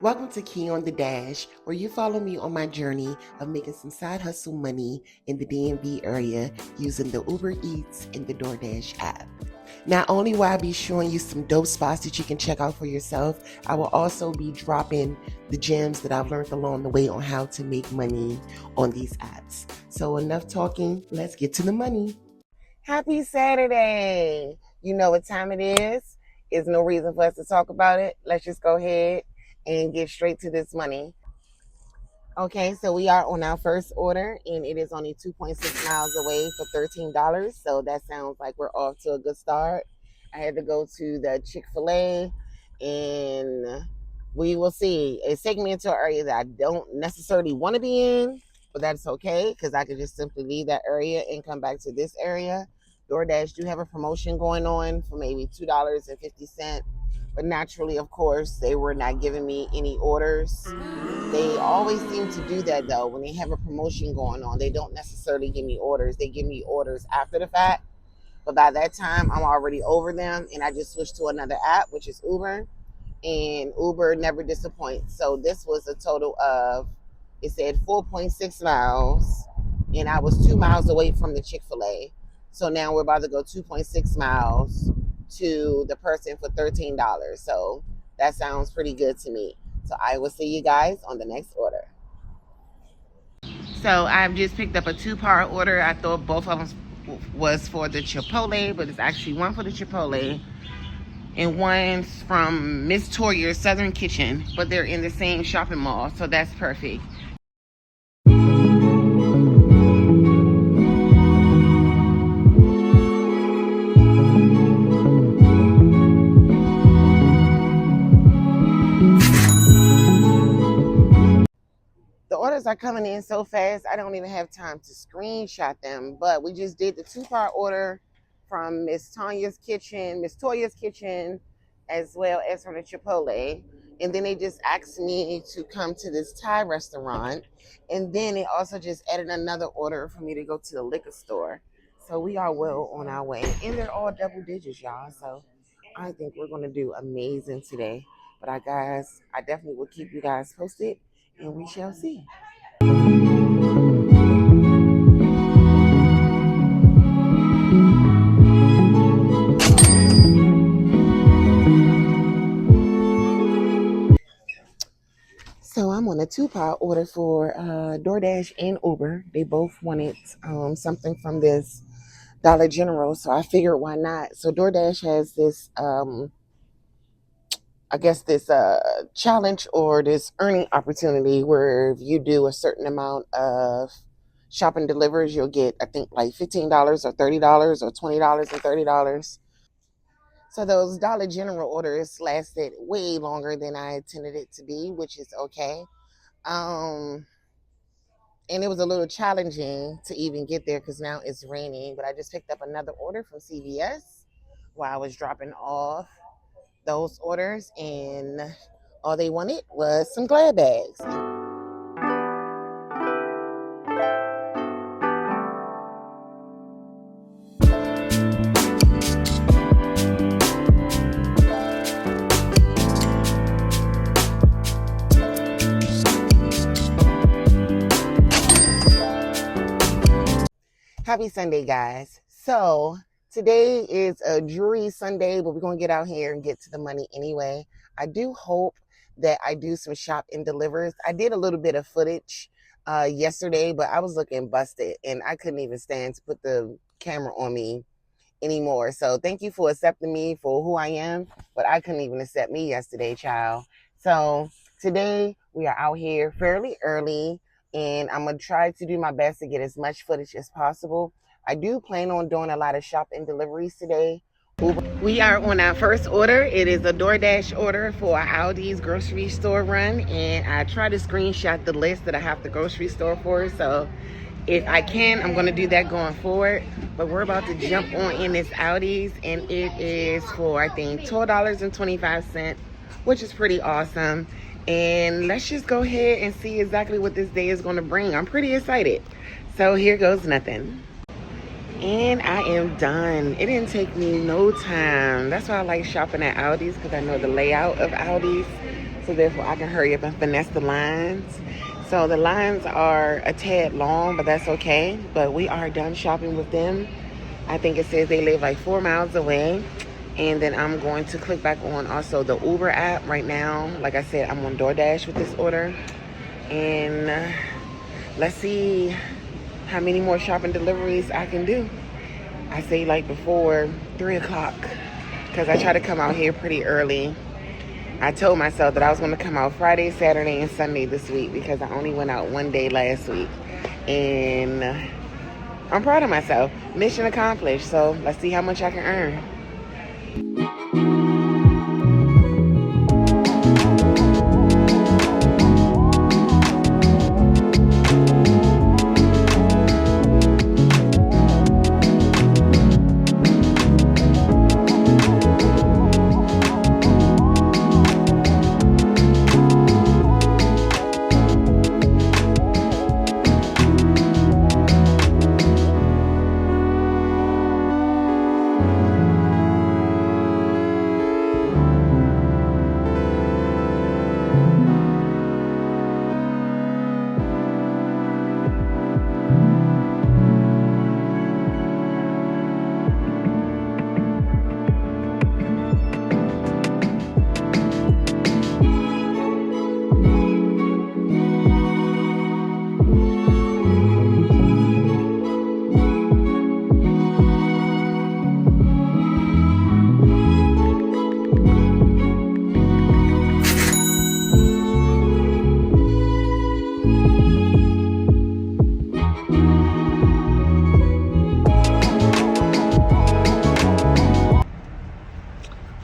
Welcome to Key on the Dash, where you follow me on my journey of making some side hustle money in the DMV area using the UberEats and the DoorDash app. Not only will I be showing you some dope spots that you can check out for yourself, I will also be dropping the gems that I've learned along the way on how to make money on these apps. So enough talking, let's get to the money. Happy Saturday! You know what time it is. There's no reason for us to talk about it. Let's just go ahead and get straight to this money. Okay, so we are on our first order and it is only 2.6 miles away for $13. So that sounds like we're off to a good start. I had to go to the Chick-fil-A and we will see. It's taking me into an area that I don't necessarily want to be in, but that's okay because I could just simply leave that area and come back to this area. DoorDash do have a promotion going on for maybe $2.50. But naturally, of course, they were not giving me any orders. They always seem to do that, though. When they have a promotion going on, they don't necessarily give me orders. They give me orders after the fact. But by that time, I'm already over them, and I just switched to another app, which is Uber. And Uber never disappoints. So this was a total of, it said 4.6 miles, and I was 2 miles away from the Chick-fil-A. So now we're about to go 2.6 miles to the person for $13. So that sounds pretty good to me. So I will see you guys on the next order. So I've just picked up a two-part order. I thought both of them was for the Chipotle, but it's actually one for the Chipotle and one's from Miss Toyer's Southern Kitchen, but they're in the same shopping mall, so that's perfect. The orders are coming in so fast, I don't even have time to screenshot them, but we just did the two-part order from Miss Toya's Kitchen, as well as from the Chipotle. And then they just asked me to come to this Thai restaurant. And then they also just added another order for me to go to the liquor store. So we are well on our way. And they're all double digits, y'all. So I think we're going to do amazing today. But I definitely will keep you guys posted, and we shall see. So I'm on a two-part order for DoorDash and Uber. They both wanted something from this Dollar General, so I figured why not. So DoorDash has this, I guess this challenge or this earning opportunity where if you do a certain amount of shopping delivers, you'll get, I think, like $15 or $30 or $20 and $30. So those Dollar General orders lasted way longer than I intended it to be, which is okay. And it was a little challenging to even get there because now it's raining. But I just picked up another order from CVS while I was dropping off those orders, and all they wanted was some Glad bags. Happy Sunday, guys. So today is a dreary Sunday, but we're going to get out here and get to the money anyway. I do hope that I do some shop and delivers. I did a little bit of footage yesterday, but I was looking busted and I couldn't even stand to put the camera on me anymore. So thank you for accepting me for who I am, but I couldn't even accept me yesterday, child. So today we are out here fairly early, and I'm going to try to do my best to get as much footage as possible. I do plan on doing a lot of shop and deliveries today. We are on our first order. It is a DoorDash order for Aldi's grocery store run, and I try to screenshot the list that I have the grocery store for, so if I can, I'm going to do that going forward. But we're about to jump on in this Aldi's, and it is for, I think, $12.25, which is pretty awesome. And let's just go ahead and see exactly what this day is going to bring. I'm pretty excited. So here goes nothing. And I am done. It didn't take me no time. That's why I like shopping at Aldi's, because I know the layout of Aldi's. so therefore I can hurry up and finesse the lines. So the lines are a tad long, but that's okay. But we are done shopping with them. I think it says they live like 4 miles away. And then I'm going to click back on also the Uber app right now. Like I said, I'm on DoorDash with this order. And let's see how many more shopping deliveries I can do. I say like before 3 o'clock, because I try to come out here pretty early. I told myself that I was going to come out Friday, Saturday, and Sunday this week because I only went out one day last week. And I'm proud of myself. Mission accomplished. So let's see how much I can earn.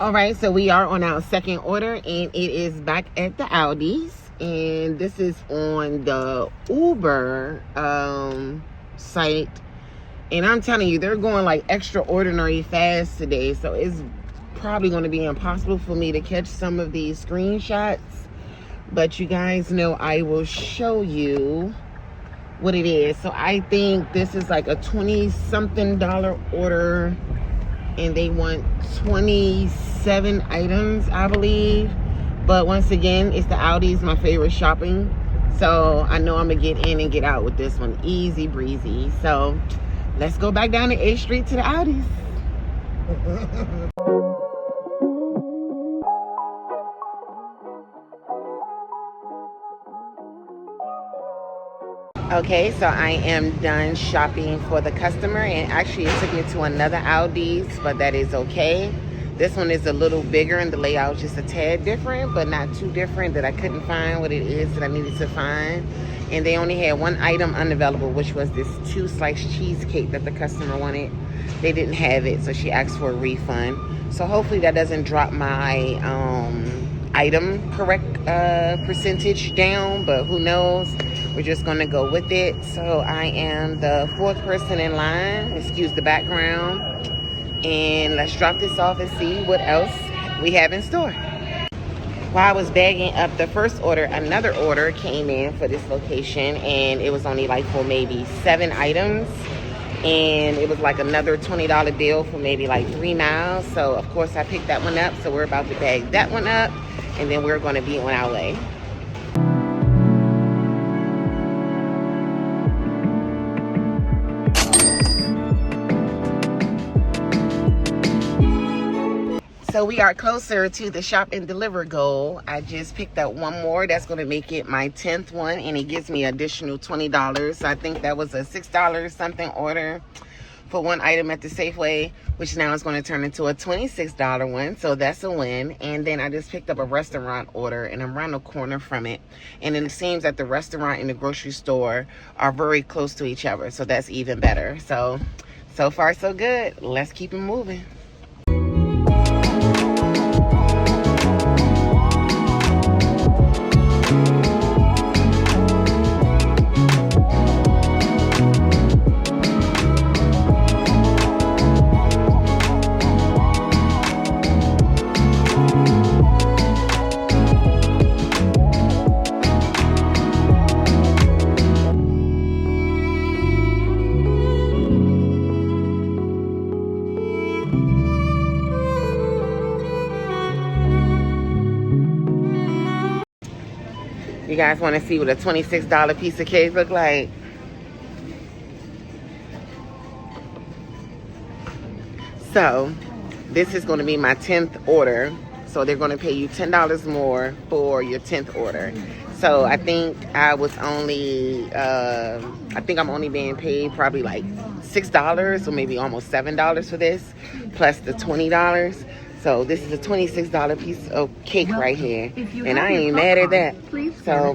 All right, so we are on our second order, and it is back at the Aldi's, and this is on the Uber site. And I'm telling you, they're going like extraordinary fast today, so it's probably going to be impossible for me to catch some of these screenshots. But you guys know I will show you what it is. So I think this is like a $20-something order, and they want 27 items, I believe. But once again, it's the Aldi's, my favorite shopping. So I know I'm gonna get in and get out with this one. Easy breezy. So let's go back down to 8th Street to the Aldi's. Okay, so I am done shopping for the customer, and actually it took me to another Aldi's, but that is okay. This one is a little bigger and the layout is just a tad different, but not too different that I couldn't find what it is that I needed to find. And they only had one item unavailable, which was this 2-slice cheesecake that the customer wanted. They didn't have it, so she asked for a refund. So hopefully that doesn't drop my item correct percentage down, but who knows. We're just gonna go with it. So I am the 4th person in line, excuse the background, and let's drop this off and see what else we have in store. While I was bagging up the first order, another order came in for this location, and it was only like for maybe 7 items, and it was like another $20 bill for maybe like 3 miles. So of course I picked that one up, so we're about to bag that one up, and then we're going to be on our way. So we are closer to the shop and deliver goal. I just picked up one more. That's going to make it my 10th one, and it gives me additional $20. So I think that was a $6 something order for one item at the Safeway, which now is going to turn into a $26 one. So that's a win. And then I just picked up a restaurant order, and I'm around the corner from it. And it seems that the restaurant and the grocery store are very close to each other. So that's even better. So far so good. Let's keep it moving. You guys want to see what a $26 piece of cake look like? So this is going to be my 10th order. So they're going to pay you $10 more for your 10th order. So I think I'm only being paid probably like $6 or maybe almost $7 for this, plus the $20. So this is a $26 piece of cake right here. And I ain't mad at that. So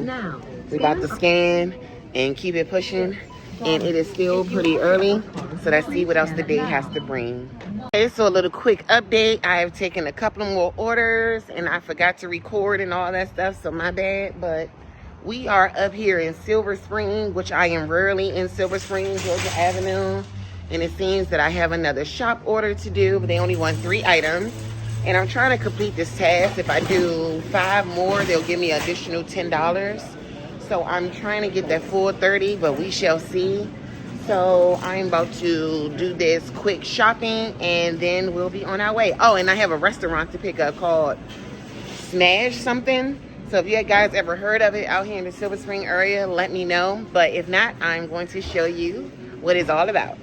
we about to scan and keep it pushing. And it is still pretty early. So let's see what else the day has to bring. Okay, so a little quick update. I have taken a couple more orders and I forgot to record and all that stuff, so my bad. But we are up here in Silver Spring, which I am rarely in Silver Spring, Georgia Avenue. And it seems that I have another shop order to do, but they only want 3 items. And I'm trying to complete this task. If I do 5 more, they'll give me an additional $10. So I'm trying to get that full 30, but we shall see. So I'm about to do this quick shopping and then we'll be on our way. Oh, and I have a restaurant to pick up called Smash something. So if you guys ever heard of it out here in the Silver Spring area, let me know. But if not, I'm going to show you what it's all about.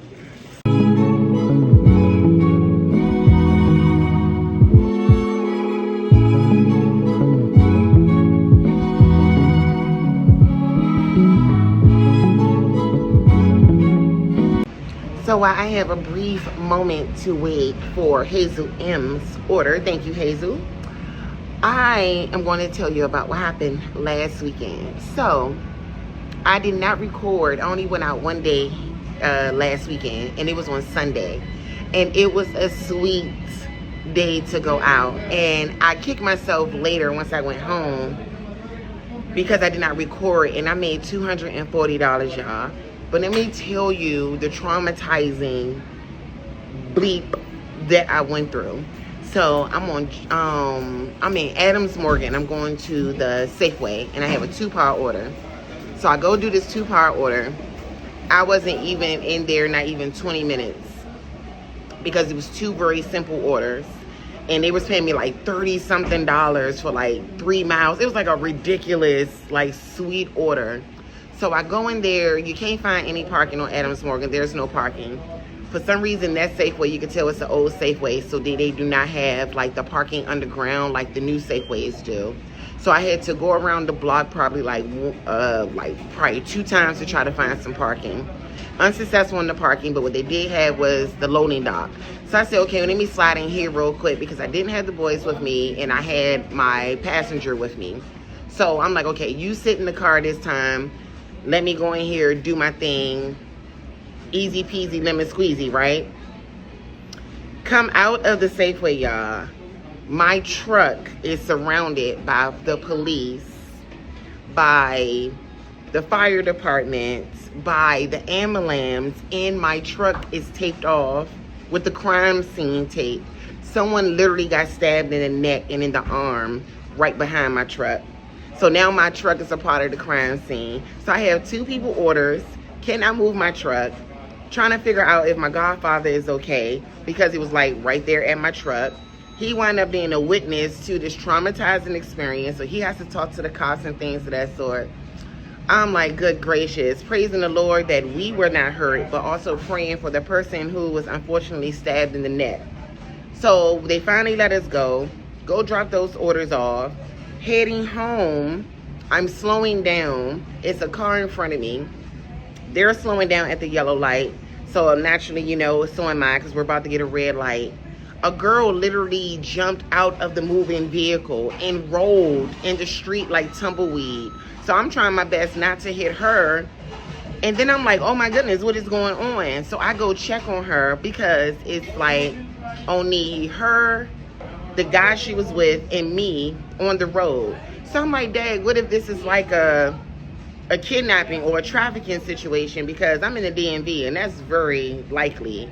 So while I have a brief moment to wait for Hazel M's order, thank you, Hazel, I am going to tell you about what happened last weekend. So I did not record. I only went out one day last weekend, and it was on Sunday. And it was a sweet day to go out. And I kicked myself later once I went home because I did not record, and I made $240, y'all. But let me tell you the traumatizing bleep that I went through. So I'm in Adams Morgan. I'm going to the Safeway, and I have a 2-part order. So I go do this 2-part order. I wasn't even in there, not even 20 minutes, because it was 2 very simple orders. And they was paying me like $30-something for like 3 miles. It was like a ridiculous, like, sweet order. So I go in there. You can't find any parking on Adams Morgan. There's no parking. For some reason, that Safeway, you can tell it's an old Safeway, so they do not have like the parking underground like the new Safeways do. So I had to go around the block probably probably 2 times to try to find some parking. Unsuccessful in the parking, but what they did have was the loading dock. So I said, okay, let me slide in here real quick because I didn't have the boys with me and I had my passenger with me. So I'm like, okay, you sit in the car this time. Let me go in here, do my thing. Easy peasy, lemon squeezy, right? Come out of the Safeway, y'all. My truck is surrounded by the police, by the fire department, by the ambulance, and my truck is taped off with the crime scene tape. Someone literally got stabbed in the neck and in the arm right behind my truck. So now my truck is a part of the crime scene. So I have 2 people orders. Cannot move my truck. Trying to figure out if my godfather is okay because he was like right there at my truck. He wound up being a witness to this traumatizing experience. So he has to talk to the cops and things of that sort. I'm like, good gracious. Praising the Lord that we were not hurt, but also praying for the person who was unfortunately stabbed in the neck. So they finally let us go drop those orders off. Heading home, I'm slowing down. It's a car in front of me. They're slowing down at the yellow light. So naturally, you know, so am I because we're about to get a red light. A girl literally jumped out of the moving vehicle and rolled in the street like tumbleweed. So I'm trying my best not to hit her. And then I'm like, oh my goodness, what is going on? So I go check on her because it's like only her, the guy she was with, and me on the road. So I'm like, dang, what if this is like a kidnapping or a trafficking situation? Because I'm in the DMV and that's very likely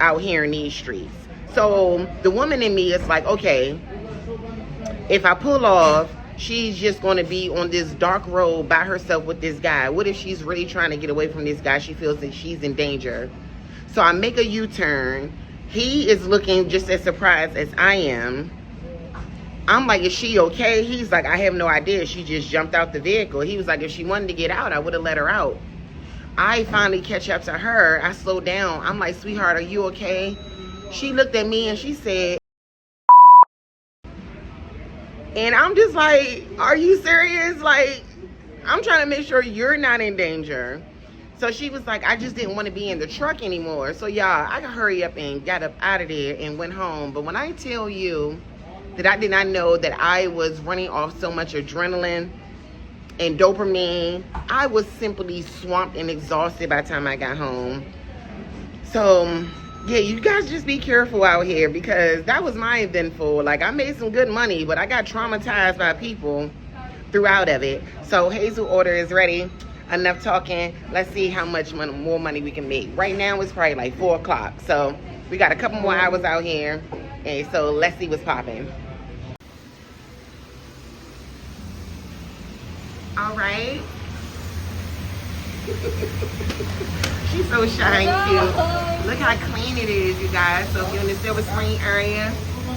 out here in these streets. So the woman in me is like, okay, if I pull off, she's just going to be on this dark road by herself with this guy. What if she's really trying to get away from this guy? She feels that she's in danger. So I make a U-turn. He is looking just as surprised as I am. I'm like, is she okay? He's like, I have no idea. She just jumped out the vehicle. He was like, if she wanted to get out, I would have let her out. I finally catch up to her. I slow down. I'm like, sweetheart, are you okay? She looked at me and she said, and I'm just like, are you serious? Like, I'm trying to make sure you're not in danger. So she was like, I just didn't want to be in the truck anymore. So y'all, I could hurry up and got up out of there and went home. But when I tell you that I did not know that I was running off so much adrenaline and dopamine, I was simply swamped and exhausted by the time I got home. So yeah, you guys just be careful out here, because that was my eventful. Like, I made some good money, but I got traumatized by people throughout of it. So Hazel order is ready. Enough talking. Let's see how much more money we can make. Right now it's probably like 4 o'clock. So we got a couple more hours out here. And so let's see what's popping. All right. She's so shy and cute. Look how clean it is, you guys. So if you're in the Silver Spring area,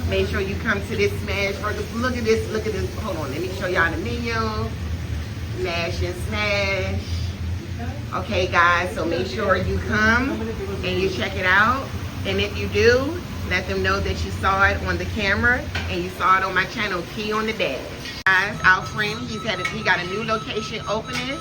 make sure you come to this Smash Burger. Look at this, look at this. Hold on, let me show y'all the menu. Mash and Smash. Okay, guys, so make sure you come and you check it out. And if you do, let them know that you saw it on the camera and you saw it on my channel, Key on the Dash. Guys, our friend, he got a new location opening,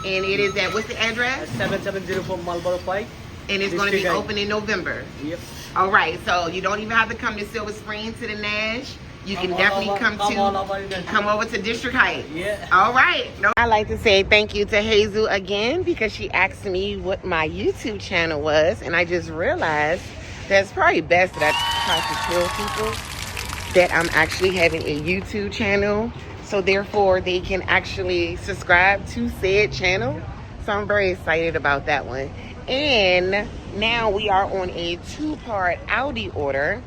and it is at, what's the address? 7704 Marlboro Pike. And it's going to be open in November. Yep. All right, so you don't even have to come to Silver Spring to the Nash. You can definitely come over to District Heights. Yeah. All right. I'd like to say thank you to Hazel again, because she asked me what my YouTube channel was, and I just realized that it's probably best that I try to tell people that I'm actually having a YouTube channel, so therefore they can actually subscribe to said channel. So I'm very excited about that one. And now we are on a 2-part Audi order.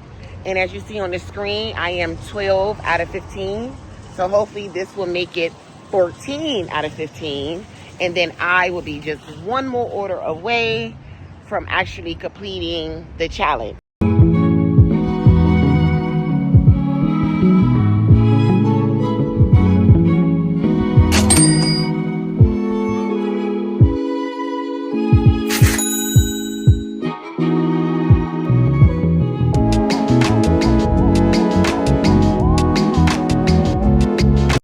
And as you see on the screen, I am 12 out of 15. So hopefully this will make it 14 out of 15. And then I will be just one more order away from actually completing the challenge.